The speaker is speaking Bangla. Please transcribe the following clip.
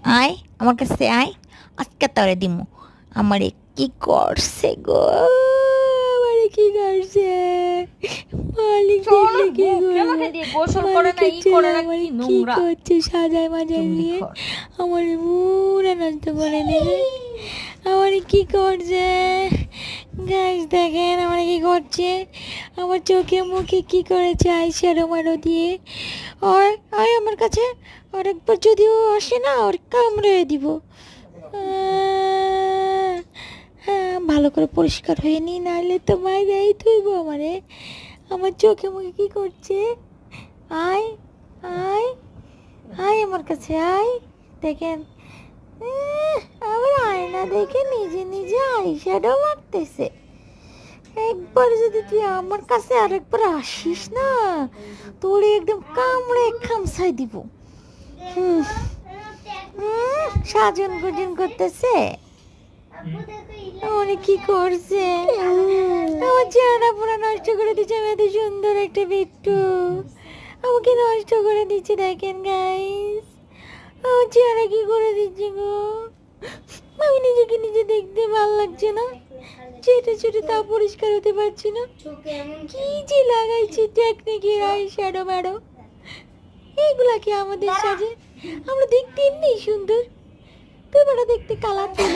আয় আমার কাছে আয়, আজকে তোরে দিমু। আমারে কি করছে গো, আমারে কি করছে, মালিক দেখলে কি করবে, মালিকের ছেলে আমারে কি করছে সাজায় মাজায় দিয়ে আমারে পুরা নষ্ট করে দেবে। আমারে কি করছে গাইস, দেখেন আমারে কি করছে, আমার চোখে মুখে কি করেছে আইশ্যাডো মারো দিয়ে। আর আয় আমার কাছে, আরেকবার যদি ও আসে না ওর কামড়ে দিব। ভালো করে পরিষ্কার হয়ে নি, নাহলে তো মাইরাই থইব আমারে। আমার চোখে মুখে কি করছে, আয় আয় আয় আমার কাছে আয়। দেখেন আবার আয়না দেখে নিজে নিজে আইশ্যাডো মারতেছে। একবার যদি তুই আমার কাছে আরেকবার আসিস না, তোরে একদম কামড়ে খামসাই দিব। সাজন গুজন করতেছে, অনেক কি করছে, আমার চেহারা পুরো নষ্ট করে দিচ্ছে। আমি এত সুন্দর একটা বিট্টু, আমাকে নষ্ট করে দিচ্ছে। দেখেন গাইস, আমার চেহারা কি করে দিচ্ছে গো। আমি নিজেকে নিজে দেখতে ভালো লাগছে না, চেটে চেটে তা পরিষ্কার হতে পারছি না। কি যে লাগাইছি টেকনিকের আইশ্যাডো ম্যাডো, এইগুলা কি আমাদের সাজে? আমরা দেখতে এমনি সুন্দর, তুই বড় দেখতে কালার তুই